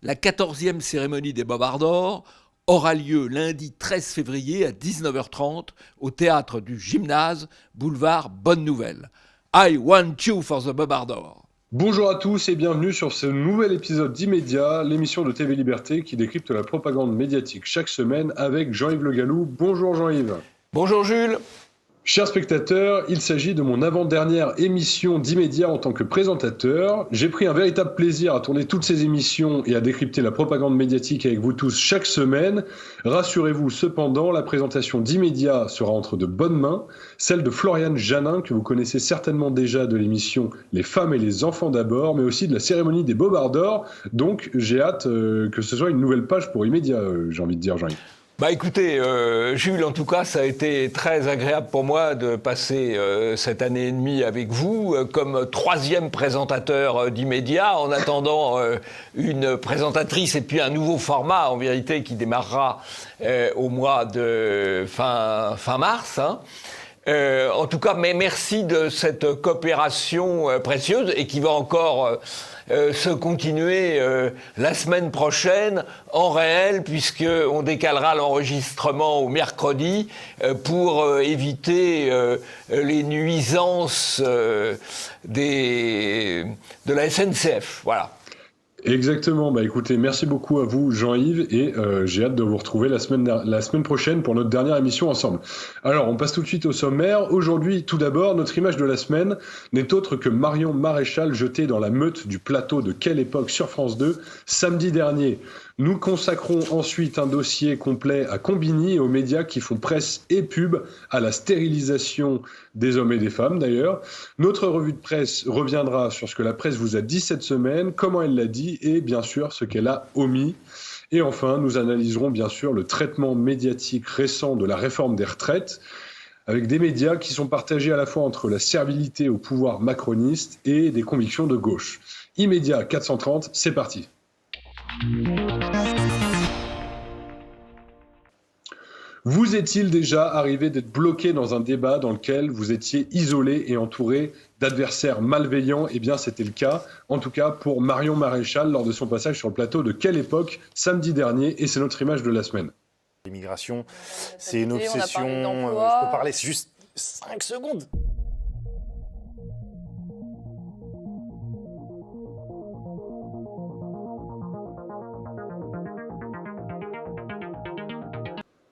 La 14e cérémonie des Bobards d'Or aura lieu lundi 13 février à 19h30 au théâtre du Gymnase, boulevard Bonne Nouvelle. I want you for the Bobards d'Or. Bonjour à tous et bienvenue sur ce nouvel épisode d'Immédiat, l'émission de TV Liberté qui décrypte la propagande médiatique chaque semaine avec Jean-Yves Le Gallou. Bonjour Jean-Yves. Bonjour Jules. Chers spectateurs, il s'agit de mon avant-dernière émission d'Immédiat en tant que présentateur. J'ai pris un véritable plaisir à tourner toutes ces émissions et à décrypter la propagande médiatique avec vous tous chaque semaine. Rassurez-vous cependant, la présentation d'Immédiat sera entre de bonnes mains, celle de Floriane Janin, que vous connaissez certainement déjà de l'émission Les femmes et les enfants d'abord, mais aussi de la cérémonie des Bobards d'Or. Donc j'ai hâte que ce soit une nouvelle page pour Immédiat, j'ai envie de dire Jean-Yves. Bah écoutez, Jules, en tout cas, ça a été très agréable pour moi de passer cette année et demie avec vous comme troisième présentateur d'Immédiat, en attendant une présentatrice et puis un nouveau format, en vérité, qui démarrera au mois de fin mars. En tout cas, mais merci de cette coopération précieuse et qui va encore se continuer la semaine prochaine en réel, puisqu'on décalera l'enregistrement au mercredi pour éviter les nuisances de la SNCF. Voilà. Exactement, bah écoutez, merci beaucoup à vous Jean-Yves et j'ai hâte de vous retrouver la semaine prochaine pour notre dernière émission ensemble. Alors on passe tout de suite au sommaire. Aujourd'hui, tout d'abord, notre image de la semaine n'est autre que Marion Maréchal jetée dans la meute du plateau de Quelle époque sur France 2 samedi dernier. Nous consacrons ensuite un dossier complet à Combini et aux médias qui font presse et pub, à la stérilisation des hommes et des femmes d'ailleurs. Notre revue de presse reviendra sur ce que la presse vous a dit cette semaine, comment elle l'a dit et bien sûr ce qu'elle a omis. Et enfin, nous analyserons bien sûr le traitement médiatique récent de la réforme des retraites, avec des médias qui sont partagés à la fois entre la servilité au pouvoir macroniste et des convictions de gauche. Immédiat 430, c'est parti. Vous est-il déjà arrivé d'être bloqué dans un débat dans lequel vous étiez isolé et entouré d'adversaires malveillants ? Eh bien, c'était le cas, en tout cas pour Marion Maréchal lors de son passage sur le plateau de Quelle époque samedi dernier, et c'est notre image de la semaine. L'immigration, c'est une obsession. Je peux parler juste 5 secondes.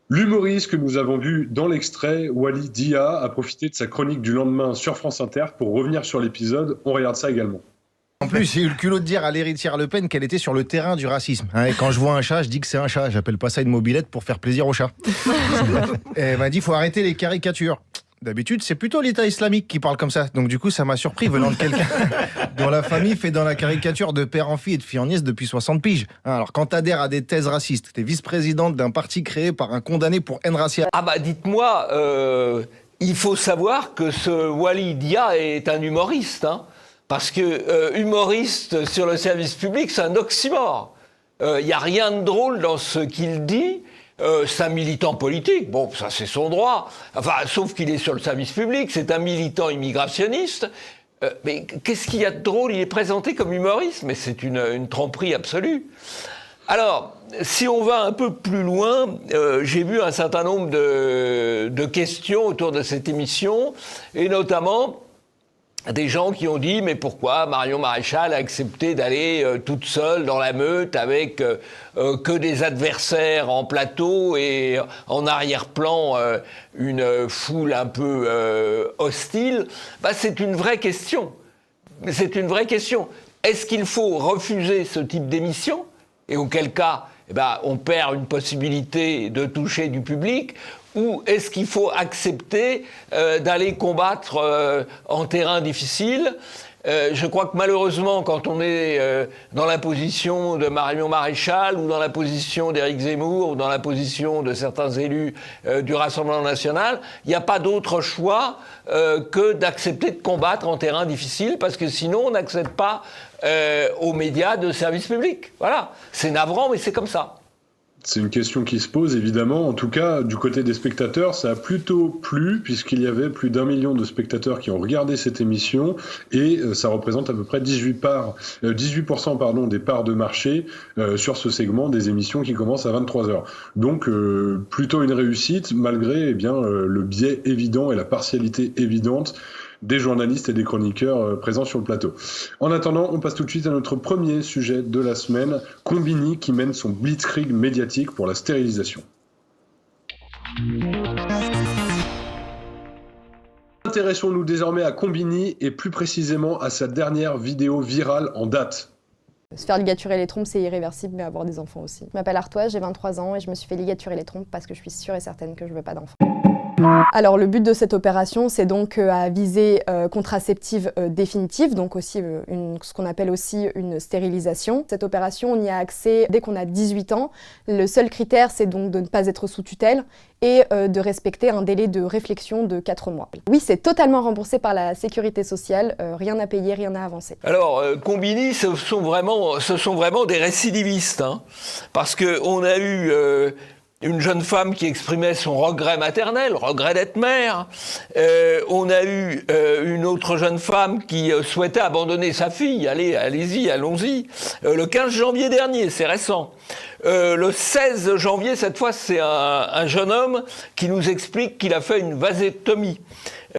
L'humoriste que nous avons vu dans l'extrait, Wally Dia, a profité de sa chronique du lendemain sur France Inter pour revenir sur l'épisode. On regarde ça également. En plus, j'ai eu le culot de dire à l'héritière Le Pen qu'elle était sur le terrain du racisme. Et quand je vois un chat, je dis que c'est un chat. J'appelle pas ça une mobilette pour faire plaisir au chat. Et elle m'a dit, faut arrêter les caricatures. D'habitude, c'est plutôt l'État islamique qui parle comme ça. Donc du coup, ça m'a surpris venant de quelqu'un dont la famille fait dans la caricature de père en fille et de fille en nièce depuis 60 piges. Alors quand t'adhères à des thèses racistes, t'es vice-présidente d'un parti créé par un condamné pour haine raciale. Ah bah dites-moi, il faut savoir que ce Wally Dia est un humoriste, hein, parce que humoriste sur le service public, c'est un oxymore. Il n'y a rien de drôle dans ce qu'il dit. C'est un militant politique, bon, ça c'est son droit, enfin, sauf qu'il est sur le service public, c'est un militant immigrationniste, mais qu'est-ce qu'il y a de drôle ? Il est présenté comme humoriste, mais c'est une tromperie absolue. Alors, si on va un peu plus loin, j'ai vu un certain nombre de questions autour de cette émission, et notamment des gens qui ont dit « Mais pourquoi Marion Maréchal a accepté d'aller toute seule dans la meute avec que des adversaires en plateau et en arrière-plan une foule un peu hostile ?» C'est une vraie question. C'est une vraie question. Est-ce qu'il faut refuser ce type d'émission ? Et auquel cas, on perd une possibilité de toucher du public. Ou est-ce qu'il faut accepter d'aller combattre en terrain difficile ? Je crois que malheureusement, quand on est dans la position de Marion Maréchal ou dans la position d'Éric Zemmour ou dans la position de certains élus du Rassemblement national, il n'y a pas d'autre choix que d'accepter de combattre en terrain difficile, parce que sinon on n'accède pas aux médias de service public. Voilà, c'est navrant, mais c'est comme ça. C'est une question qui se pose, évidemment. En tout cas, du côté des spectateurs, ça a plutôt plu, puisqu'il y avait plus d'1 million de spectateurs qui ont regardé cette émission, et ça représente à peu près 18% des parts de marché sur ce segment des émissions qui commencent à 23h. Donc, plutôt une réussite, malgré le biais évident et la partialité évidente des journalistes et des chroniqueurs présents sur le plateau. En attendant, on passe tout de suite à notre premier sujet de la semaine, Combini qui mène son blitzkrieg médiatique pour la stérilisation. Intéressons-nous désormais à Combini et plus précisément à sa dernière vidéo virale en date. Se faire ligaturer les trompes, c'est irréversible, mais avoir des enfants aussi. Je m'appelle Artoise, j'ai 23 ans et je me suis fait ligaturer les trompes parce que je suis sûre et certaine que je veux pas d'enfants. Alors le but de cette opération, c'est donc à visée contraceptive définitive, donc aussi ce qu'on appelle aussi une stérilisation. Cette opération, on y a accès dès qu'on a 18 ans. Le seul critère, c'est donc de ne pas être sous tutelle et de respecter un délai de réflexion de 4 mois. Oui, c'est totalement remboursé par la sécurité sociale, rien à payer, rien à avancer. Alors, Combini, ce sont vraiment des récidivistes, hein, parce qu'on a eu une jeune femme qui exprimait son regret maternel, regret d'être mère. On a eu une autre jeune femme qui souhaitait abandonner sa fille. Allez-y, allons-y. Le 15 janvier dernier, c'est récent. Le 16 janvier, cette fois, c'est un jeune homme qui nous explique qu'il a fait une vasectomie.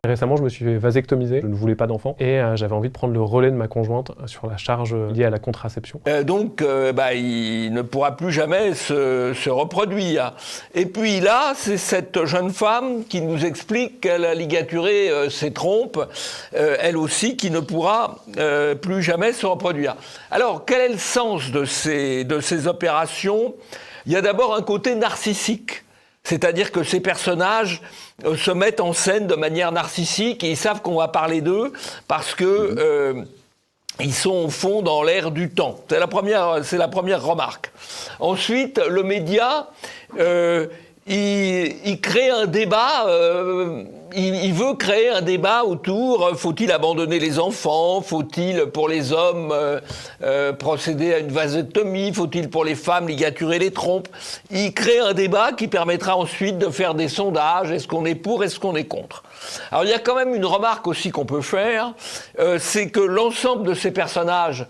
Récemment, je me suis fait vasectomiser, je ne voulais pas d'enfant et j'avais envie de prendre le relais de ma conjointe sur la charge liée à la contraception. Donc, il ne pourra plus jamais se reproduire. Et puis là, c'est cette jeune femme qui nous explique qu'elle a ligaturé ses trompes, elle aussi, qui ne pourra plus jamais se reproduire. Alors, quel est le sens de ces opérations ? Il y a d'abord un côté narcissique. C'est-à-dire que ces personnages se mettent en scène de manière narcissique et ils savent qu'on va parler d'eux parce que ils sont au fond dans l'air du temps. C'est la première remarque. Ensuite, le média, il crée un débat. Il veut créer un débat autour, faut-il abandonner les enfants, faut-il pour les hommes procéder à une vasectomie, faut-il pour les femmes ligaturer les trompes. Il crée un débat qui permettra ensuite de faire des sondages, est-ce qu'on est pour, est-ce qu'on est contre. Alors il y a quand même une remarque aussi qu'on peut faire, c'est que l'ensemble de ces personnages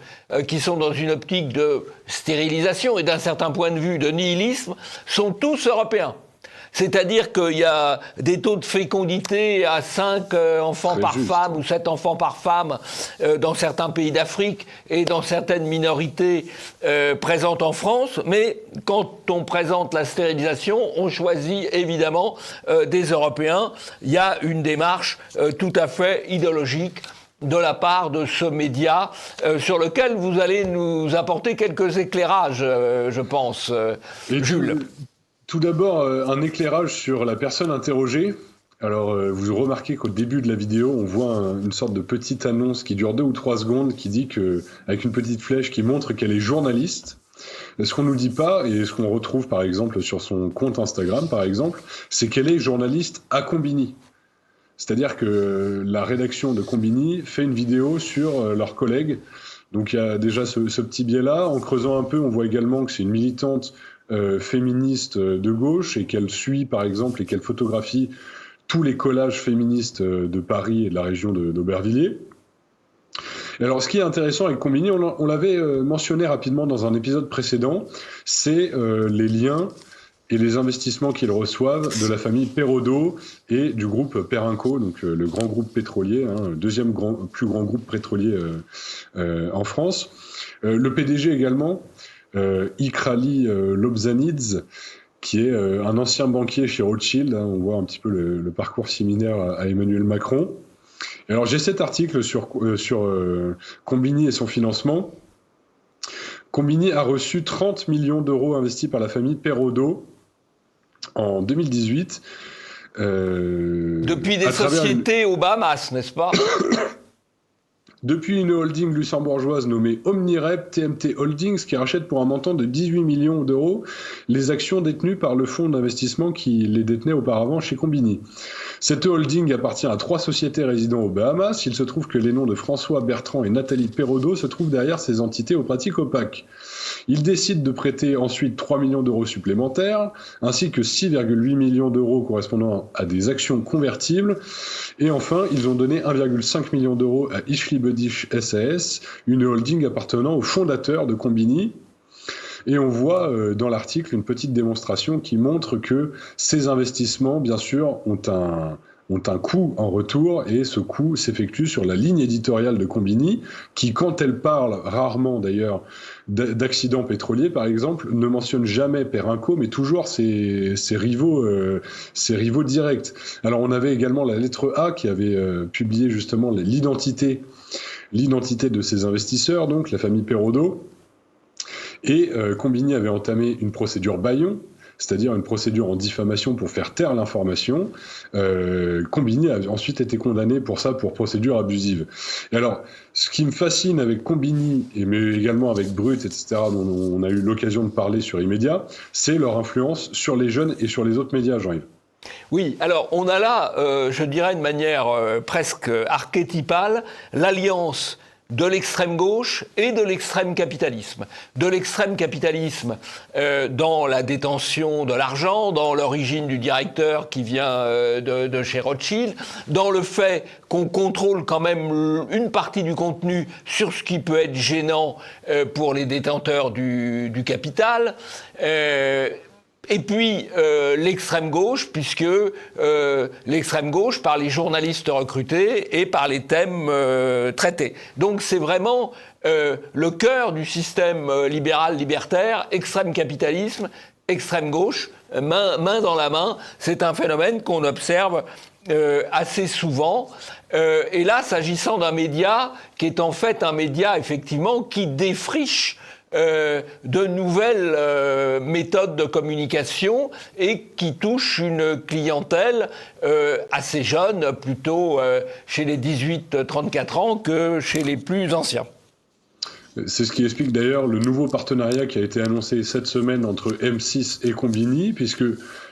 qui sont dans une optique de stérilisation et d'un certain point de vue de nihilisme sont tous européens. C'est-à-dire qu'il y a des taux de fécondité à 5 enfants par femme ou 7 enfants par femme dans certains pays d'Afrique et dans certaines minorités présentes en France. Mais quand on présente la stérilisation, on choisit évidemment des Européens. Il y a une démarche tout à fait idéologique de la part de ce média sur lequel vous allez nous apporter quelques éclairages, je pense, Jules. Tout d'abord, un éclairage sur la personne interrogée. Alors, vous remarquez qu'au début de la vidéo, on voit une sorte de petite annonce qui dure 2 ou 3 secondes, qui dit avec une petite flèche qui montre qu'elle est journaliste. Ce qu'on nous dit pas, et ce qu'on retrouve par exemple sur son compte Instagram, par exemple, c'est qu'elle est journaliste à Combini. C'est-à-dire que la rédaction de Combini fait une vidéo sur leurs collègues. Donc il y a déjà ce petit biais-là. En creusant un peu, on voit également que c'est une militante féministe de gauche et qu'elle suit par exemple et qu'elle photographie tous les collages féministes de Paris et de la région d'Aubervilliers. Et alors ce qui est intéressant avec Combini, on l'avait mentionné rapidement dans un épisode précédent, c'est les liens et les investissements qu'ils reçoivent de la famille Perrodo et du groupe Perenco, donc le grand groupe pétrolier, le deuxième plus grand groupe pétrolier en France. Le PDG également, Ikrali Lobzanidze, qui est un ancien banquier chez Rothschild. On voit un petit peu le parcours similaire à Emmanuel Macron. Et alors j'ai cet article sur Combini et son financement. Combini a reçu 30 millions d'euros investis par la famille Perrodo en 2018. Depuis des sociétés aux Bahamas, n'est-ce pas ? Depuis une holding luxembourgeoise nommée OmniRep TMT Holdings qui rachète pour un montant de 18 millions d'euros les actions détenues par le fonds d'investissement qui les détenait auparavant chez Combini. Cette holding appartient à 3 sociétés résidant aux Bahamas. Il se trouve que les noms de François Bertrand et Nathalie Perraudot se trouvent derrière ces entités aux pratiques opaques. Ils décident de prêter ensuite 3 millions d'euros supplémentaires, ainsi que 6,8 millions d'euros correspondant à des actions convertibles. Et enfin, ils ont donné 1,5 million d'euros à Ishli Budish SAS, une holding appartenant au fondateur de Combini. Et on voit dans l'article une petite démonstration qui montre que ces investissements, bien sûr, ont un coût en retour, et ce coût s'effectue sur la ligne éditoriale de Combini, qui, quand elle parle, rarement d'ailleurs, d'accidents pétroliers par exemple, ne mentionne jamais Perenco, mais toujours ses rivaux directs. Alors on avait également la lettre A qui avait publié justement l'identité de ces investisseurs, donc la famille Perraudot, et Combini avait entamé une procédure bâillon, c'est-à-dire une procédure en diffamation pour faire taire l'information. Combini a ensuite été condamné pour ça, pour procédure abusive. Et alors, ce qui me fascine avec Combini, mais également avec Brut, etc., dont on a eu l'occasion de parler sur Immédiat, c'est leur influence sur les jeunes et sur les autres médias, Jean-Yves. Oui, alors on a là, je dirais de manière presque archétypale, l'alliance de l'extrême gauche et de l'extrême capitalisme. De l'extrême capitalisme dans la détention de l'argent, dans l'origine du directeur qui vient de chez Rothschild, dans le fait qu'on contrôle quand même une partie du contenu sur ce qui peut être gênant pour les détenteurs du capital. Et puis l'extrême gauche, puisque l'extrême gauche par les journalistes recrutés et par les thèmes traités. Donc c'est vraiment le cœur du système libéral libertaire, extrême capitalisme, extrême gauche, main dans la main. C'est un phénomène qu'on observe assez souvent. Et là, s'agissant d'un média qui est en fait un média effectivement qui défriche de nouvelles méthodes de communication et qui touchent une clientèle assez jeune, plutôt chez les 18-34 ans que chez les plus anciens. C'est ce qui explique d'ailleurs le nouveau partenariat qui a été annoncé cette semaine entre M6 et Combini, puisque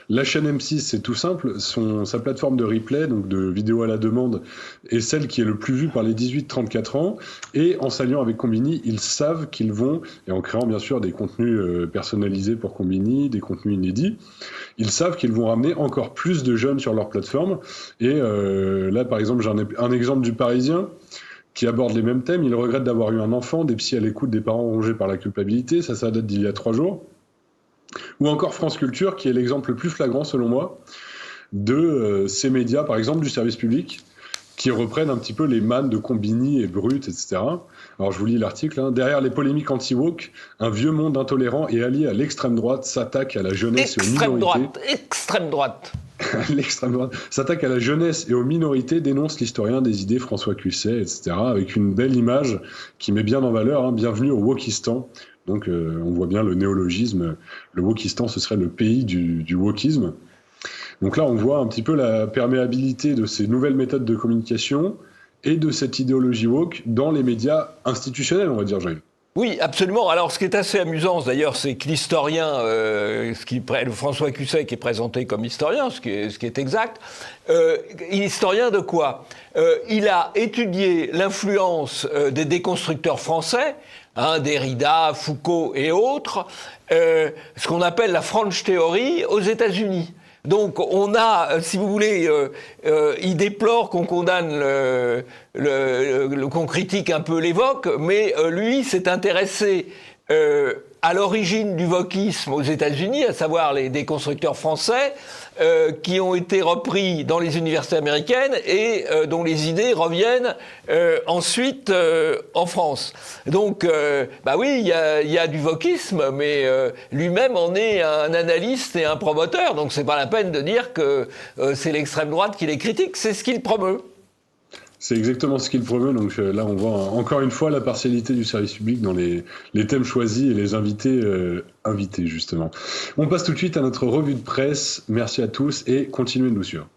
la chaîne M6, c'est tout simple, sa plateforme de replay, donc de vidéo à la demande, est celle qui est le plus vue par les 18-34 ans. Et en s'alliant avec Combini, ils savent qu'ils vont, et en créant bien sûr des contenus personnalisés pour Combini, des contenus inédits, ils savent qu'ils vont ramener encore plus de jeunes sur leur plateforme. Et là, par exemple, j'ai un exemple du Parisien qui aborde les mêmes thèmes. Il regrette d'avoir eu un enfant, des psys à l'écoute des parents rongés par la culpabilité. Ça date d'il y a 3 jours. Ou encore France Culture, qui est l'exemple le plus flagrant, selon moi, de ces médias, par exemple du service public, qui reprennent un petit peu les mannes de Combini et Brut, etc. Alors je vous lis l'article. Hein. Derrière les polémiques anti-woke, un vieux monde intolérant et allié à l'extrême droite s'attaque à la jeunesse et aux minorités. Extrême droite. L'extrême droite s'attaque à la jeunesse et aux minorités, dénonce l'historien des idées François Cusset, etc. Avec une belle image qui met bien en valeur, hein, bienvenue au Wokistan. Donc on voit bien le néologisme, le Wokistan ce serait le pays du wokisme. Donc là on voit un petit peu la perméabilité de ces nouvelles méthodes de communication et de cette idéologie woke dans les médias institutionnels, on va dire, Jean-Yves. Oui, absolument. Alors, ce qui est assez amusant, d'ailleurs, c'est que l'historien, le François Cusset, qui est présenté comme historien, ce qui est exact, historien de quoi ? Il a étudié l'influence des déconstructeurs français, Derrida, Foucault et autres, ce qu'on appelle la French Theory aux États-Unis. Donc on a, si vous voulez, il déplore qu'on condamne qu'on critique un peu les Wok, mais lui s'est intéressé à l'origine du wokisme aux États-Unis, à savoir les déconstructeurs français, qui ont été repris dans les universités américaines et dont les idées reviennent ensuite en France. Donc, oui, il y a du wokisme, mais lui-même en est un analyste et un promoteur. Donc, c'est pas la peine de dire que c'est l'extrême droite qui les critique, c'est ce qu'il promeut. C'est exactement ce qu'il promeut. Donc là, on voit encore une fois la partialité du service public dans les thèmes choisis et les invités, justement. On passe tout de suite à notre revue de presse. Merci à tous et continuez de nous suivre.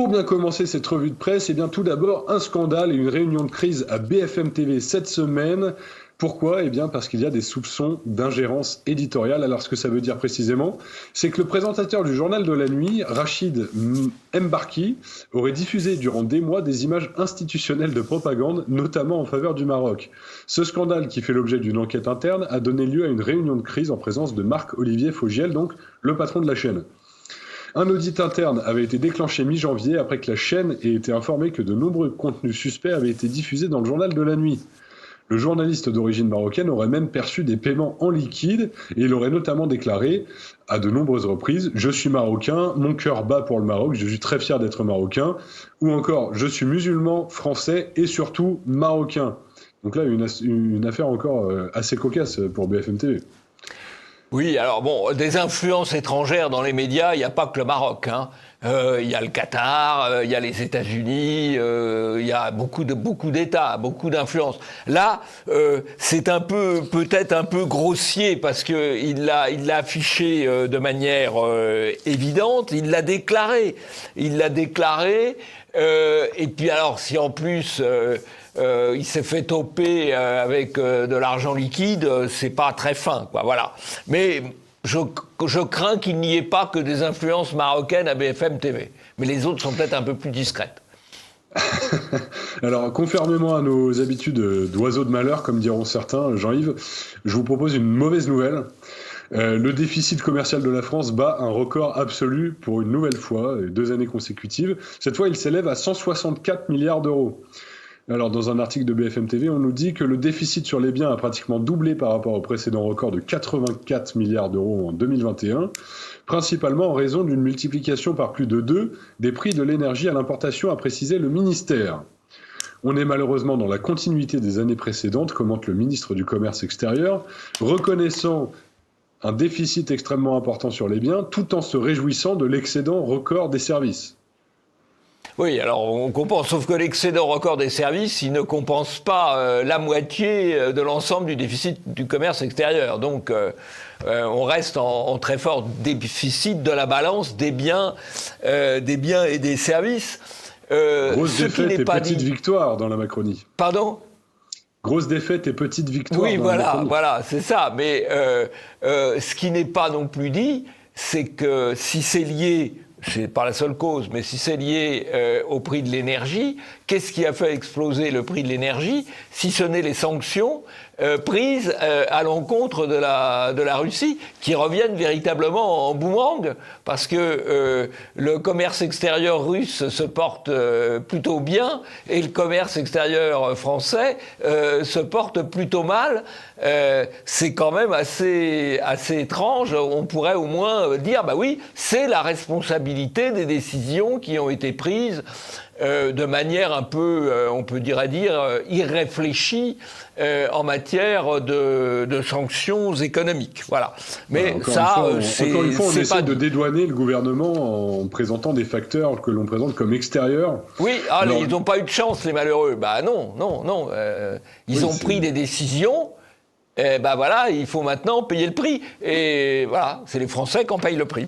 Pour bien commencer cette revue de presse, eh bien tout d'abord un scandale et une réunion de crise à BFM TV cette semaine. Pourquoi ? Eh bien parce qu'il y a des soupçons d'ingérence éditoriale. Alors ce que ça veut dire précisément, c'est que le présentateur du journal de la nuit, Rachid Mbarki, aurait diffusé durant des mois des images institutionnelles de propagande, notamment en faveur du Maroc. Ce scandale, qui fait l'objet d'une enquête interne, a donné lieu à une réunion de crise en présence de Marc-Olivier Fogiel, donc le patron de la chaîne. Un audit interne avait été déclenché mi-janvier après que la chaîne ait été informée que de nombreux contenus suspects avaient été diffusés dans le journal de la nuit. Le journaliste d'origine marocaine aurait même perçu des paiements en liquide et il aurait notamment déclaré à de nombreuses reprises « Je suis marocain, mon cœur bat pour le Maroc, je suis très fier d'être marocain » ou encore « Je suis musulman, français et surtout marocain ». Donc là, une affaire encore assez cocasse pour BFM TV. Oui, alors bon, des influences étrangères dans les médias, il n'y a pas que le Maroc, hein. Il y a le Qatar, il y a les États-Unis, il y a beaucoup d'États, beaucoup d'influences. Là, c'est peut-être un peu grossier parce que il l'a affiché de manière évidente. Il l'a déclaré. Et puis alors, si en plus il s'est fait toper avec de l'argent liquide, c'est pas très fin, quoi. Voilà. Mais je crains qu'il n'y ait pas que des influences marocaines à BFM TV. Mais les autres sont peut-être un peu plus discrètes. Alors, conformément à nos habitudes d'oiseaux de malheur, comme diront certains, Jean-Yves, je vous propose une mauvaise nouvelle. Le déficit commercial de la France bat un record absolu pour une nouvelle fois, 2 années consécutives. Cette fois, il s'élève à 164 milliards d'euros. Alors, dans un article de BFM TV, on nous dit que le déficit sur les biens a pratiquement doublé par rapport au précédent record de 84 milliards d'euros en 2021, principalement en raison d'une multiplication par plus de 2 des prix de l'énergie à l'importation, a précisé le ministère. On est malheureusement dans la continuité des années précédentes, commente le ministre du Commerce extérieur, reconnaissant un déficit extrêmement important sur les biens, tout en se réjouissant de l'excédent record des services. Oui, alors on compense, sauf que l'excédent record des services, il ne compense pas la moitié de l'ensemble du déficit du commerce extérieur. Donc on reste en très fort déficit de la balance des biens et des services. Grosse défaite et petite victoire dans la Macronie. Pardon ? Grosse défaite et petite victoire. Oui, voilà, c'est ça. Mais ce qui n'est pas non plus dit, c'est que si c'est lié, c'est pas la seule cause, mais si c'est lié au prix de l'énergie, qu'est-ce qui a fait exploser le prix de l'énergie, si ce n'est les sanctions prises à l'encontre de la Russie, qui reviennent véritablement en boomerang, parce que le commerce extérieur russe se porte plutôt bien, et le commerce extérieur français se porte plutôt mal. C'est quand même assez étrange. On pourrait au moins dire, bah oui, c'est la responsabilité des décisions qui ont été prises de manière un peu, on peut dire irréfléchie en matière de sanctions économiques. Voilà. Mais encore ça, encore une fois, on essaie de dédouaner le gouvernement en présentant des facteurs que l'on présente comme extérieurs. Oui, ils n'ont pas eu de chance, les malheureux. Bah non. Ils ont pris des décisions. Voilà, il faut maintenant payer le prix. Et voilà, c'est les Français qui en payent le prix.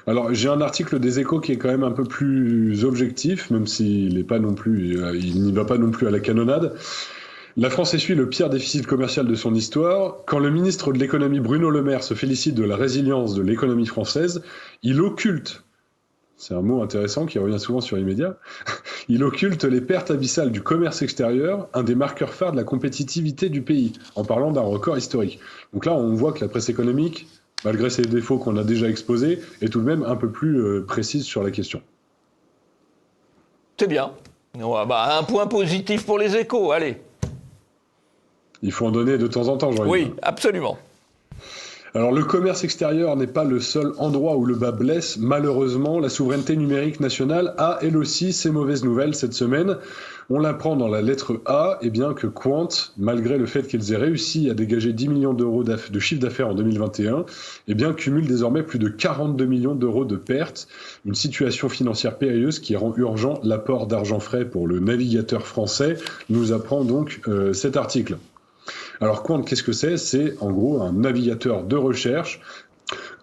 Alors, j'ai un article des Échos qui est quand même un peu plus objectif, même s'il n'est pas non plus, il n'y va pas non plus à la canonnade. La France essuie le pire déficit commercial de son histoire. Quand le ministre de l'économie Bruno Le Maire se félicite de la résilience de l'économie française, il occulte, c'est un mot intéressant qui revient souvent sur Immédiat, il occulte les pertes abyssales du commerce extérieur, un des marqueurs phares de la compétitivité du pays, en parlant d'un record historique. Donc là, on voit que la presse économique, malgré ses défauts qu'on a déjà exposés, est tout de même un peu plus précise sur la question. C'est bien. Un point positif pour les Échos, allez. Il faut en donner de temps en temps, Jean-Yves. Oui, absolument. Alors, le commerce extérieur n'est pas le seul endroit où le bas blesse. Malheureusement, la souveraineté numérique nationale a, elle aussi, ses mauvaises nouvelles cette semaine. On l'apprend dans la lettre A, que Quant, malgré le fait qu'ils aient réussi à dégager 10 millions d'euros de chiffre d'affaires en 2021, cumule désormais plus de 42 millions d'euros de pertes. Une situation financière périlleuse qui rend urgent l'apport d'argent frais pour le navigateur français, nous apprend donc cet article. Alors Quant, qu'est-ce que c'est ? C'est en gros un navigateur de recherche.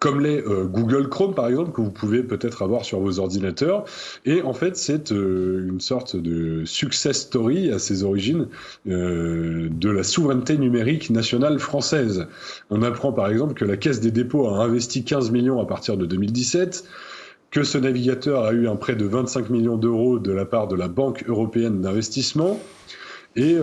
comme l'est Google Chrome par exemple, que vous pouvez peut-être avoir sur vos ordinateurs. Et en fait, c'est une sorte de success story à ses origines de la souveraineté numérique nationale française. On apprend par exemple que la Caisse des dépôts a investi 15 millions à partir de 2017, que ce navigateur a eu un prêt de 25 millions d'euros de la part de la Banque européenne d'investissement, et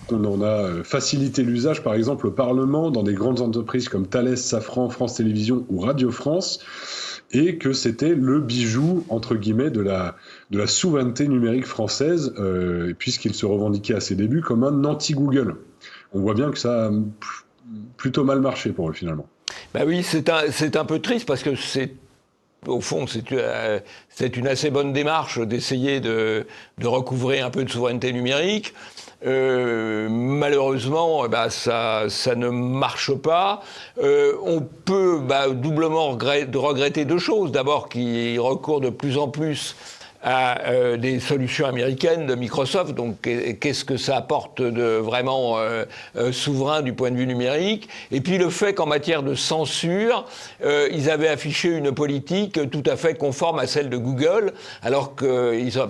qu'on en a facilité l'usage, par exemple, au Parlement, dans des grandes entreprises comme Thales, Safran, France Télévisions ou Radio France, et que c'était le bijou, entre guillemets, de la souveraineté numérique française, puisqu'il se revendiquait à ses débuts comme un anti-Google. On voit bien que ça a plutôt mal marché pour eux, finalement. Ben oui, c'est un peu triste, parce que au fond, c'est une assez bonne démarche d'essayer de recouvrer un peu de souveraineté numérique. Malheureusement, ça ne marche pas. On peut doublement regretter deux choses. D'abord, qu'ils recourent de plus en plus à des solutions américaines de Microsoft. Donc, qu'est-ce que ça apporte de vraiment souverain du point de vue numérique? Et puis, le fait qu'en matière de censure, ils avaient affiché une politique tout à fait conforme à celle de Google, alors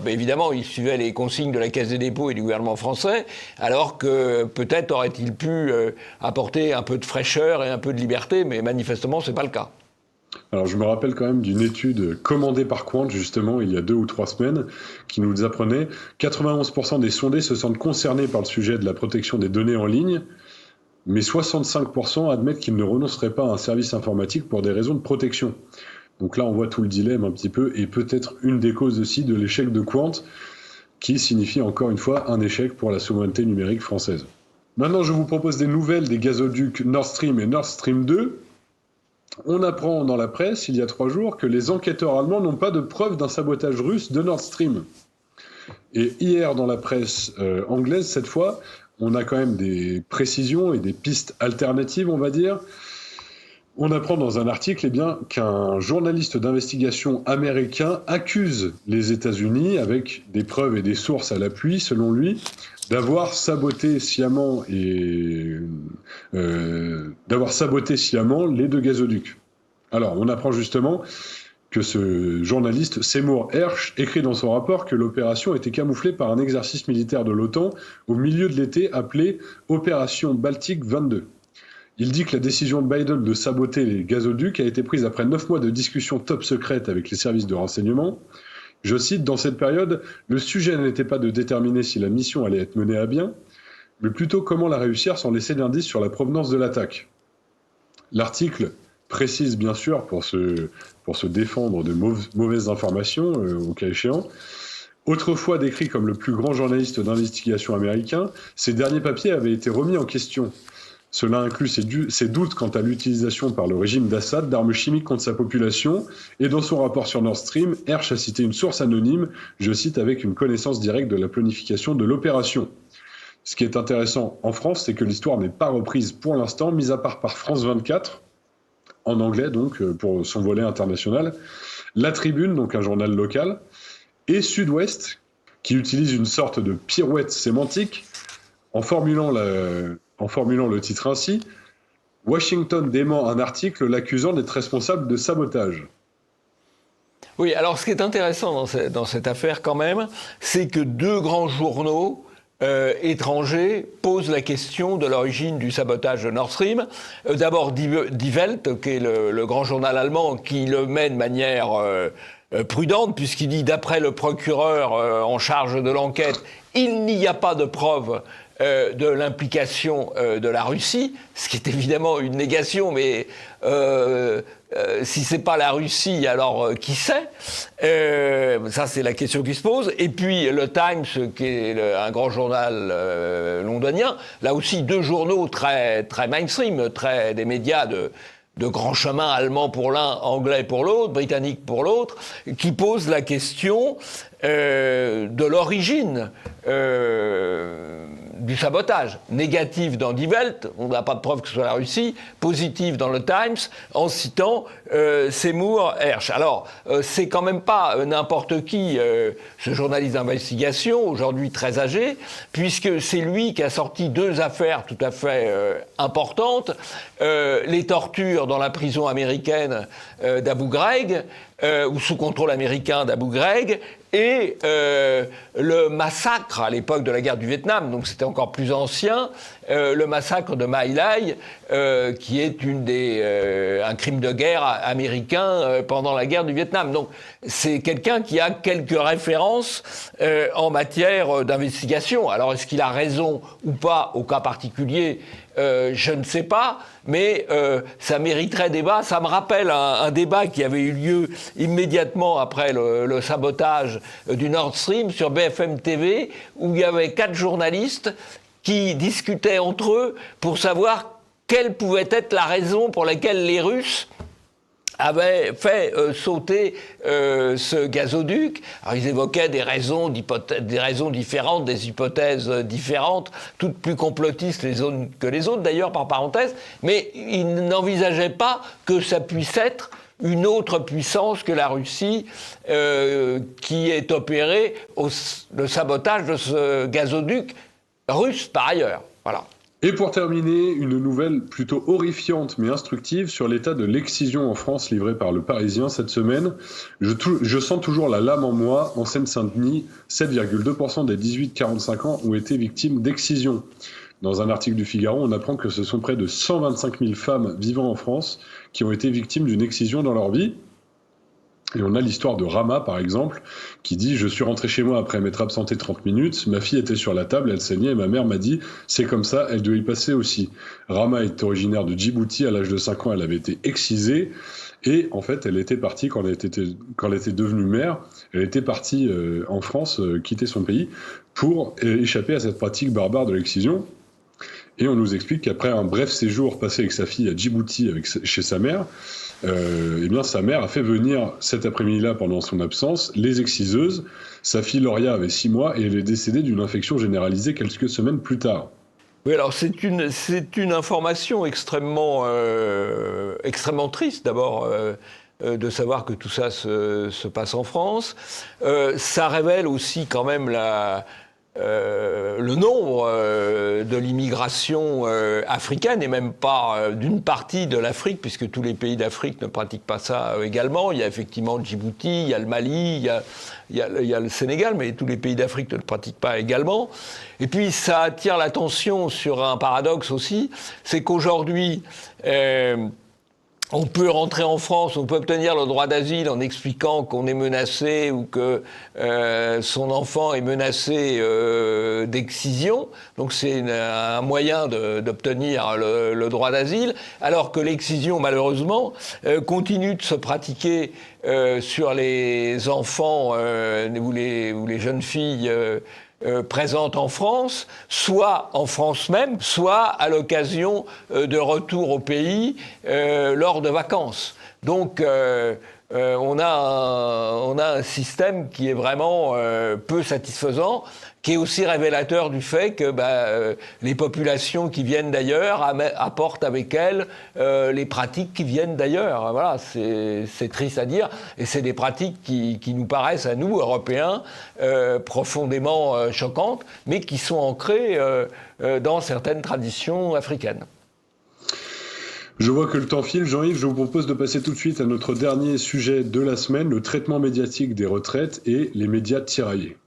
évidemment, ils suivaient les consignes de la Caisse des dépôts et du gouvernement français, alors que peut-être aurait-il pu apporter un peu de fraîcheur et un peu de liberté, mais manifestement, c'est pas le cas. Alors, je me rappelle quand même d'une étude commandée par Quant, justement, il y a 2 ou 3 semaines, qui nous apprenait 91% des sondés se sentent concernés par le sujet de la protection des données en ligne, mais 65% admettent qu'ils ne renonceraient pas à un service informatique pour des raisons de protection. Donc là, on voit tout le dilemme un petit peu, et peut-être une des causes aussi de l'échec de Quant, qui signifie encore une fois un échec pour la souveraineté numérique française. Maintenant, je vous propose des nouvelles des gazoducs Nord Stream et Nord Stream 2. On apprend dans la presse, il y a 3 jours, que les enquêteurs allemands n'ont pas de preuves d'un sabotage russe de Nord Stream. Et hier, dans la presse anglaise, cette fois, on a quand même des précisions et des pistes alternatives, on va dire. On apprend dans un article qu'un journaliste d'investigation américain accuse les États-Unis, avec des preuves et des sources à l'appui, selon lui, d'avoir saboté sciemment les 2 gazoducs. Alors, on apprend justement que ce journaliste, Seymour Hersh, écrit dans son rapport que l'opération était camouflée par un exercice militaire de l'OTAN au milieu de l'été appelé Opération Baltique 22. Il dit que la décision de Biden de saboter les gazoducs a été prise après 9 mois de discussions top secrètes avec les services de renseignement. Je cite, « Dans cette période, le sujet n'était pas de déterminer si la mission allait être menée à bien, mais plutôt comment la réussir sans laisser d'indices sur la provenance de l'attaque. » L'article précise bien sûr, pour se défendre de mauvaises informations, au cas échéant. Autrefois décrit comme le plus grand journaliste d'investigation américain, ces derniers papiers avaient été remis en question. Cela inclut ses doutes quant à l'utilisation par le régime d'Assad d'armes chimiques contre sa population, et dans son rapport sur Nord Stream, Hersh a cité une source anonyme, je cite, avec une connaissance directe de la planification de l'opération. Ce qui est intéressant en France, c'est que l'histoire n'est pas reprise pour l'instant, mis à part par France 24, en anglais donc, pour son volet international, La Tribune, donc un journal local, et Sud-Ouest, qui utilise une sorte de pirouette sémantique en formulant le titre ainsi, « Washington dément un article l'accusant d'être responsable de sabotage ». Oui, alors ce qui est intéressant dans cette affaire quand même, c'est que 2 grands journaux étrangers posent la question de l'origine du sabotage de Nord Stream. D'abord Die Welt, qui est le grand journal allemand, qui le met de manière prudente, puisqu'il dit, d'après le procureur en charge de l'enquête, il n'y a pas de preuve de l'implication de la Russie, ce qui est évidemment une négation, mais si c'est pas la Russie, alors qui c'est? Ça, c'est la question qui se pose. Et puis le Times, qui est un grand journal londonien, là aussi 2 journaux très très mainstream, des médias de grand chemin, allemand pour l'un, anglais pour l'autre, britannique pour l'autre, qui posent la question de l'origine du sabotage. Négatif dans Die Welt, on n'a pas de preuve que ce soit la Russie, positif dans le Times, en citant Seymour Hersh. Alors, c'est quand même pas n'importe qui, ce journaliste d'investigation, aujourd'hui très âgé, puisque c'est lui qui a sorti 2 affaires tout à fait importantes, les tortures dans la prison américaine d'Abu Ghraib, ou sous contrôle américain d'Abu Ghraib, et le massacre à l'époque de la guerre du Vietnam, donc c'était encore plus ancien, le massacre de My Lai, qui est un crime de guerre américain pendant la guerre du Vietnam. Donc c'est quelqu'un qui a quelques références en matière d'investigation. Alors est-ce qu'il a raison ou pas au cas particulier ? Je ne sais pas, mais ça mériterait débat. Ça me rappelle un débat qui avait eu lieu immédiatement après le sabotage du Nord Stream sur BFM TV, où il y avait 4 journalistes qui discutaient entre eux pour savoir quelle pouvait être la raison pour laquelle les Russes avaient fait sauter ce gazoduc. Alors ils évoquaient des raisons différentes, des hypothèses différentes, toutes plus complotistes les unes que les autres d'ailleurs par parenthèse, mais ils n'envisageaient pas que ça puisse être une autre puissance que la Russie qui est opérée le sabotage de ce gazoduc russe par ailleurs. Voilà. Et pour terminer, une nouvelle plutôt horrifiante mais instructive sur l'état de l'excision en France livrée par le Parisien cette semaine. Je sens toujours la lame en moi. En Seine-Saint-Denis, 7,2% des 18-45 ans ont été victimes d'excision. Dans un article du Figaro, on apprend que ce sont près de 125 000 femmes vivant en France qui ont été victimes d'une excision dans leur vie. Et on a l'histoire de Rama, par exemple, qui dit « Je suis rentré chez moi après m'être absenté 30 minutes. Ma fille était sur la table, elle saignait et ma mère m'a dit « C'est comme ça, elle doit y passer aussi. » Rama est originaire de Djibouti. À l'âge de 5 ans, elle avait été excisée. Et en fait, elle était partie, quand elle était devenue mère, elle était partie en France, quitter son pays, pour échapper à cette pratique barbare de l'excision. Et on nous explique qu'après un bref séjour passé avec sa fille à Djibouti, chez sa mère, eh bien, sa mère a fait venir cet après-midi-là, pendant son absence, les exciseuses. Sa fille Lauria avait 6 mois et elle est décédée d'une infection généralisée quelques semaines plus tard. Oui, alors c'est une information extrêmement triste, d'abord, de savoir que tout ça se passe en France. Ça révèle aussi quand même le nombre de l'immigration africaine, et même pas d'une partie de l'Afrique, puisque tous les pays d'Afrique ne pratiquent pas ça également. Il y a effectivement Djibouti, il y a le Mali, il y a le Sénégal, mais tous les pays d'Afrique ne le pratiquent pas également. Et puis ça attire l'attention sur un paradoxe aussi, c'est qu'aujourd'hui, on peut rentrer en France, on peut obtenir le droit d'asile en expliquant qu'on est menacé ou que son enfant est menacé d'excision. Donc c'est un moyen d'obtenir le droit d'asile, alors que l'excision, malheureusement, continue de se pratiquer sur les enfants ou les jeunes filles présentes en France, soit en France même, soit à l'occasion de retour au pays lors de vacances. Donc on a un système qui est vraiment peu satisfaisant, qui est aussi révélateur du fait que les populations qui viennent d'ailleurs apportent avec elles les pratiques qui viennent d'ailleurs. Voilà, c'est triste à dire, et c'est des pratiques qui nous paraissent, à nous, Européens, profondément choquantes, mais qui sont ancrées dans certaines traditions africaines. Je vois que le temps file. Jean-Yves, je vous propose de passer tout de suite à notre dernier sujet de la semaine, le traitement médiatique des retraites et les médias tiraillés.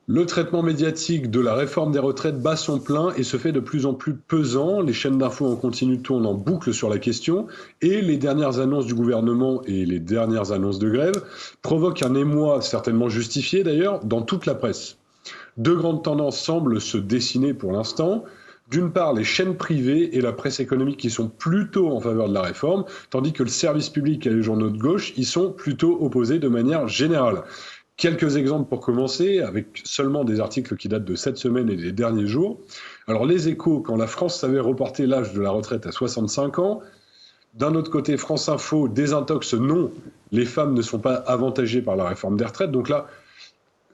Le traitement médiatique de la réforme des retraites bat son plein et se fait de plus en plus pesant. Les chaînes d'infos en continu tournent en boucle sur la question et les dernières annonces du gouvernement et les dernières annonces de grève provoquent un émoi, certainement justifié d'ailleurs, dans toute la presse. 2 grandes tendances semblent se dessiner pour l'instant. D'une part, les chaînes privées et la presse économique qui sont plutôt en faveur de la réforme, tandis que le service public et les journaux de gauche y sont plutôt opposés de manière générale. Quelques exemples pour commencer, avec seulement des articles qui datent de cette semaine et des derniers jours. Alors les Échos, quand la France savait reporter l'âge de la retraite à 65 ans, D'un autre côté, France Info désintoxe, non, les femmes ne sont pas avantagées par la réforme des retraites. Donc là,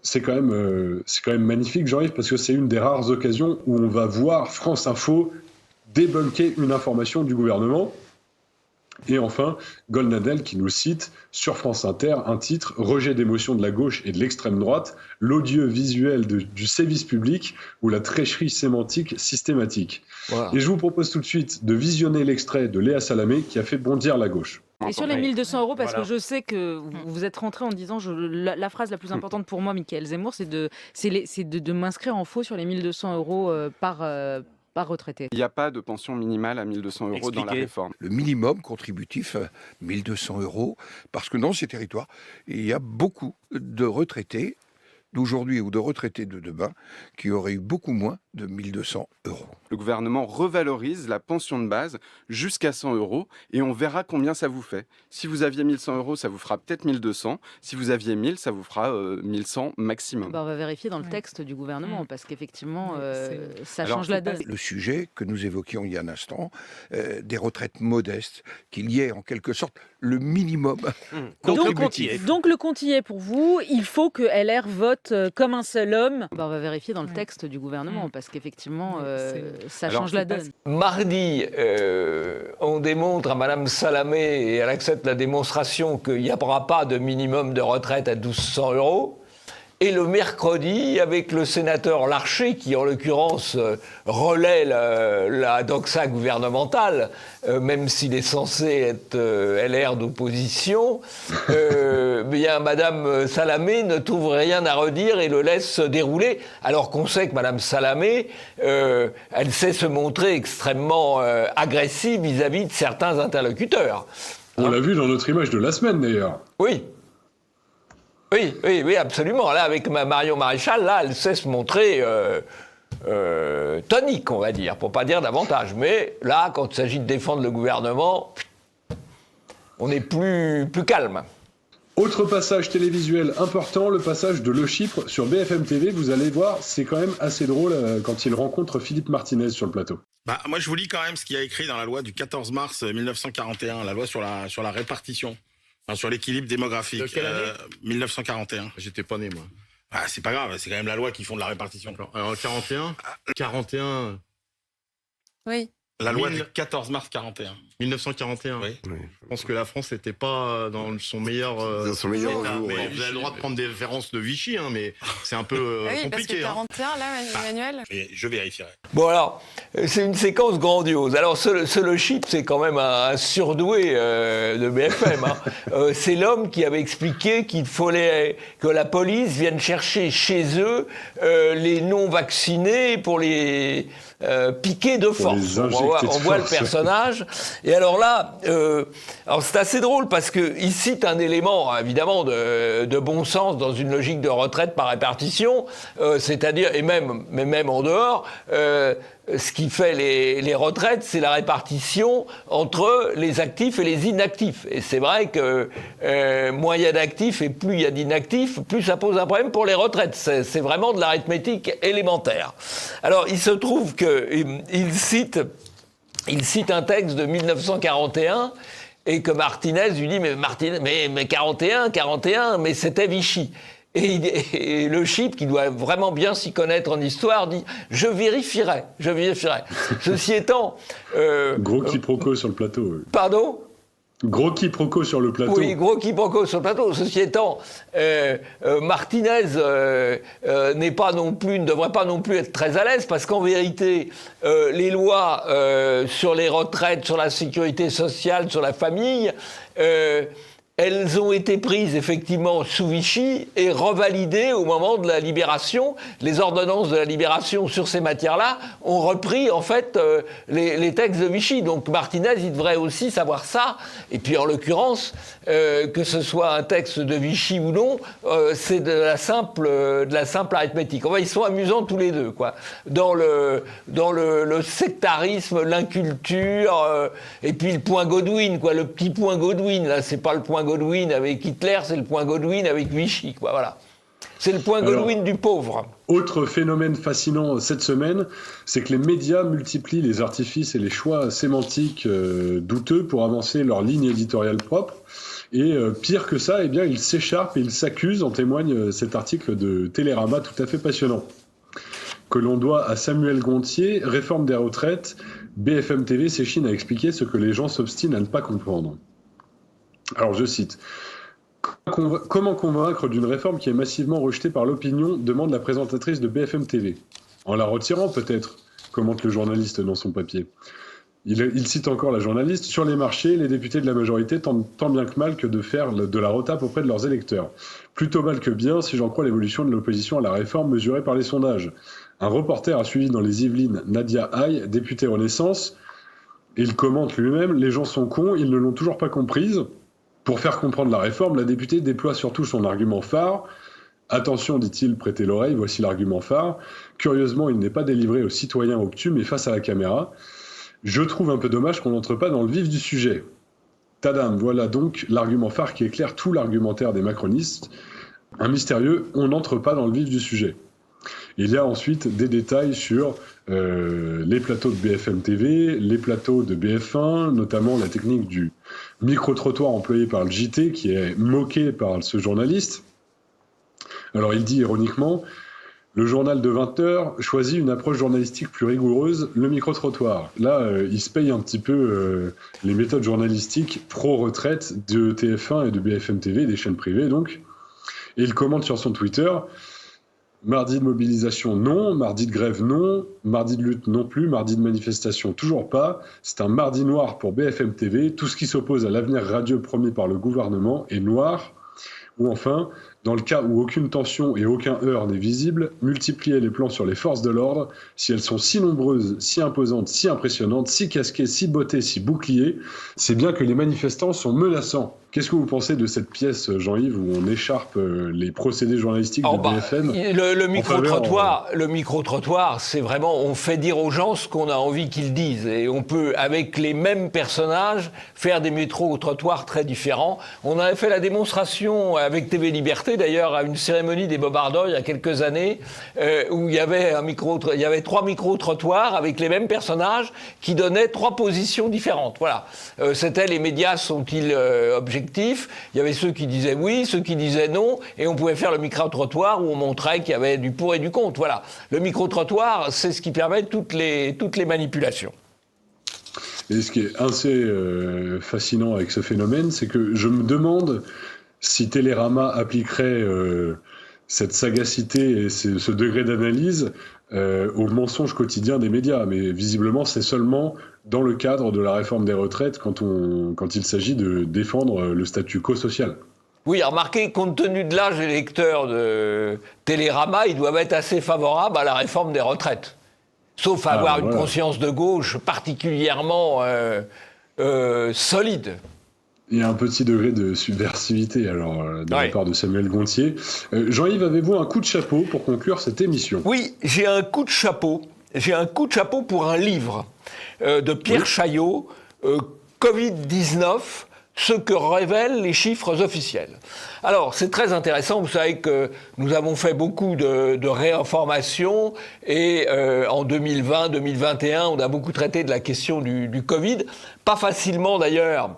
c'est quand même magnifique, Jean-Yves, parce que c'est une des rares occasions où on va voir France Info débunker une information du gouvernement. Et enfin, Goldnadel qui nous cite sur France Inter un titre « Rejet d'émotion de la gauche et de l'extrême droite, l'odieux visuel du sévice public ou la tricherie sémantique systématique ». Voilà. Et je vous propose tout de suite de visionner l'extrait de Léa Salamé qui a fait bondir la gauche. Et sur les 1 200 €, parce que je sais que vous êtes rentré en disant la phrase la plus importante pour moi, Mickaël Zemmour, c'est de m'inscrire en faux sur les 1 200 € par retraité. Il n'y a pas de pension minimale à 1 200 € dans la réforme. Le minimum contributif, 1 200 €, parce que dans ces territoires, il y a beaucoup de retraités d'aujourd'hui ou de retraités de demain qui auraient eu beaucoup moins de 1 200 €. Le gouvernement revalorise la pension de base jusqu'à 100 € et on verra combien ça vous fait. Si vous aviez 1 100 €, ça vous fera peut-être 1 200. Si vous aviez 1 000, ça vous fera 1 100 maximum. On va vérifier dans le texte du gouvernement parce qu'effectivement, ça change la donne. Le sujet que nous évoquions il y a un instant, des retraites modestes, qu'il y ait en quelque sorte le minimum contributif. Donc le compte y est pour vous. Il faut que LR vote comme un seul homme. On va vérifier dans le texte du gouvernement parce qu'effectivement, ça change la donne. Mardi, on démontre à Madame Salamé, et elle accepte la démonstration qu'il n'y aura pas de minimum de retraite à 1 200 €. Et le mercredi, avec le sénateur Larcher, qui en l'occurrence relaie la doxa gouvernementale, même s'il est censé être LR d'opposition, bien Madame Salamé ne trouve rien à redire et le laisse se dérouler, alors qu'on sait que Madame Salamé, elle sait se montrer extrêmement agressive vis-à-vis de certains interlocuteurs. On l'a vu dans notre image de la semaine d'ailleurs. Oui, absolument. Là, avec Marion Maréchal, là, elle sait se montrer tonique, on va dire, pour pas dire davantage. Mais là, quand il s'agit de défendre le gouvernement, on est plus calme. Autre passage télévisuel important, le passage de Le Chypre sur BFM TV. Vous allez voir, c'est quand même assez drôle quand il rencontre Philippe Martinez sur le plateau. Moi, je vous lis quand même ce qu'il y a écrit dans la loi du 14 mars 1941, la loi sur la répartition. Sur l'équilibre démographique. De quelle année 1941. J'étais pas né, moi. C'est pas grave, c'est quand même la loi qui fonde la répartition. Alors, 41. Oui. La loi du 14 mars 41. 1941. Oui. Je pense que la France n'était pas dans son meilleur jour. Mais vous avez le droit de prendre des références de Vichy, mais c'est un peu compliqué. Parce que 41, là, Emmanuel. Je vérifierai. Bon alors, c'est une séquence grandiose. Alors ce Le Chypre, c'est quand même un surdoué de BFM. C'est l'homme qui avait expliqué qu'il fallait que la police vienne chercher chez eux les non-vaccinés pour les piquer de force. On voit le personnage. Et alors là, c'est assez drôle parce qu'il cite un élément, évidemment, de bon sens dans une logique de retraite par répartition, c'est-à-dire, et même en dehors, ce qui fait les retraites, c'est la répartition entre les actifs et les inactifs. Et c'est vrai que moins il y a d'actifs et plus il y a d'inactifs, plus ça pose un problème pour les retraites. C'est vraiment de l'arithmétique élémentaire. Alors, il se trouve qu'il cite un texte de 1941 et que Martinez lui dit mais 41, mais c'était Vichy. Et le Chypre, qui doit vraiment bien s'y connaître en histoire, dit « je vérifierai ». Ceci étant... Gros quiproquo sur le plateau. Pardon ? Gros quiproquo sur le plateau. Oui, gros quiproquo sur le plateau. Ceci étant, Martinez ne devrait pas non plus être très à l'aise parce qu'en vérité, les lois sur les retraites, sur la sécurité sociale, sur la famille... elles ont été prises effectivement sous Vichy et revalidées au moment de la Libération. Les ordonnances de la Libération sur ces matières-là ont repris en fait les textes de Vichy. Donc Martinez, il devrait aussi savoir ça. Et puis en l'occurrence, que ce soit un texte de Vichy ou non, c'est de la simple arithmétique. Ils sont amusants tous les deux, quoi. Dans le sectarisme, l'inculture, et puis le point Godwin, quoi. Le petit point Godwin, là, c'est pas le point Godwin avec Hitler, c'est le point Godwin avec Vichy, quoi, voilà. C'est le point Godwin du pauvre. Autre phénomène fascinant cette semaine, c'est que les médias multiplient les artifices et les choix sémantiques douteux pour avancer leur ligne éditoriale propre. Et pire que ça, eh bien, ils s'écharpent et ils s'accusent, en témoigne cet article de Télérama tout à fait passionnant, que l'on doit à Samuel Gontier, réforme des retraites, BFM TV s'échine à expliquer ce que les gens s'obstinent à ne pas comprendre. Alors je cite. Comment convaincre d'une réforme qui est massivement rejetée par l'opinion, demande la présentatrice de BFM TV. En la retirant peut-être, commente le journaliste dans son papier. Il cite encore la journaliste. Sur les marchés, les députés de la majorité tentent tant bien que mal que de faire de la retape auprès de leurs électeurs. Plutôt mal que bien, si j'en crois l'évolution de l'opposition à la réforme mesurée par les sondages. Un reporter a suivi dans les Yvelines Nadia Haye, députée Renaissance, et il commente lui-même « Les gens sont cons, ils ne l'ont toujours pas comprise ». Pour faire comprendre la réforme, la députée déploie surtout son argument phare. Attention, dit-il, prêtez l'oreille, voici l'argument phare. Curieusement, il n'est pas délivré aux citoyens obtus, mais face à la caméra. Je trouve un peu dommage qu'on n'entre pas dans le vif du sujet. Tadam, voilà donc l'argument phare qui éclaire tout l'argumentaire des macronistes. Un mystérieux, on n'entre pas dans le vif du sujet. Il y a ensuite des détails sur les plateaux de BFM TV, les plateaux de BF1, notamment la technique du micro-trottoir employé par le JT, qui est moqué par ce journaliste. Alors il dit ironiquement, le journal de 20h choisit une approche journalistique plus rigoureuse, le micro-trottoir. Là, il se paye un petit peu les méthodes journalistiques pro-retraite de TF1 et de BFM TV, des chaînes privées donc. Et il commente sur son Twitter... Mardi de mobilisation, non. Mardi de grève, non. Mardi de lutte, non plus. Mardi de manifestation, toujours pas. C'est un mardi noir pour BFM TV. Tout ce qui s'oppose à l'avenir radieux promis par le gouvernement est noir. Ou enfin, dans le cas où aucune tension et aucun heurt n'est visible, multiplier les plans sur les forces de l'ordre, si elles sont si nombreuses, si imposantes, si impressionnantes, si casquées, si bottées, si boucliées, c'est bien que les manifestants sont menaçants. Qu'est-ce que vous pensez de cette pièce, Jean-Yves, où on écharpe les procédés journalistiques de BFM Le micro-trottoir, c'est vraiment, on fait dire aux gens ce qu'on a envie qu'ils disent. Et on peut, avec les mêmes personnages, faire des micro-trottoirs très différents. On avait fait la démonstration avec TV Liberté, d'ailleurs, à une cérémonie des Bobardois il y a quelques années, où il y avait 3 micro-trottoirs avec les mêmes personnages qui donnaient 3 positions différentes. Voilà. C'était les médias sont-ils objectifs? Il y avait ceux qui disaient oui, ceux qui disaient non, et on pouvait faire le micro-trottoir où on montrait qu'il y avait du pour et du contre. Voilà. Le micro-trottoir, c'est ce qui permet toutes les manipulations. Et ce qui est assez fascinant avec ce phénomène, c'est que je me demande si Télérama appliquerait cette sagacité et ce degré d'analyse au mensonge quotidien des médias. Mais visiblement, c'est seulement dans le cadre de la réforme des retraites quand il s'agit de défendre le statu quo social. Oui, remarquez, compte tenu de l'âge des lecteurs de Télérama, ils doivent être assez favorables à la réforme des retraites. Sauf à avoir une conscience de gauche particulièrement solide. Il y a un petit degré de subversivité alors de la part de Samuel Gontier. Jean-Yves, avez-vous un coup de chapeau pour conclure cette émission? Oui, j'ai un coup de chapeau. J'ai un coup de chapeau pour un livre de Pierre Chaillot, Covid-19, ce que révèlent les chiffres officiels. Alors, c'est très intéressant. Vous savez que nous avons fait beaucoup de réinformations et en 2020, 2021, on a beaucoup traité de la question du Covid. Pas facilement d'ailleurs,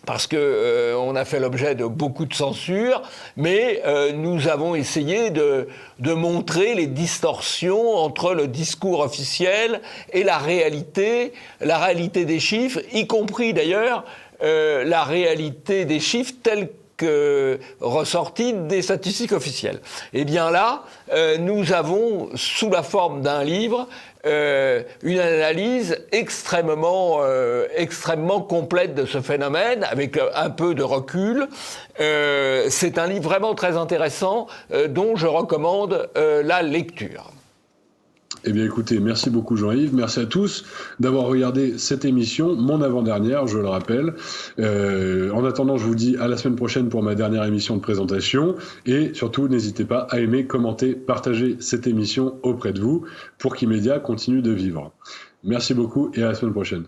parce qu'on a fait l'objet de beaucoup de censure, mais nous avons essayé de montrer les distorsions entre le discours officiel et la réalité des chiffres, y compris d'ailleurs la réalité des chiffres tels que ressortis des statistiques officielles. Et bien là, nous avons, sous la forme d'un livre, une analyse extrêmement complète de ce phénomène, avec un peu de recul. C'est un livre vraiment très intéressant, dont je recommande la lecture. Eh bien écoutez, merci beaucoup Jean-Yves, merci à tous d'avoir regardé cette émission, mon avant-dernière, je le rappelle. En attendant, je vous dis à la semaine prochaine pour ma dernière émission de présentation, et surtout n'hésitez pas à aimer, commenter, partager cette émission auprès de vous pour qu'Immédiat continue de vivre. Merci beaucoup et à la semaine prochaine.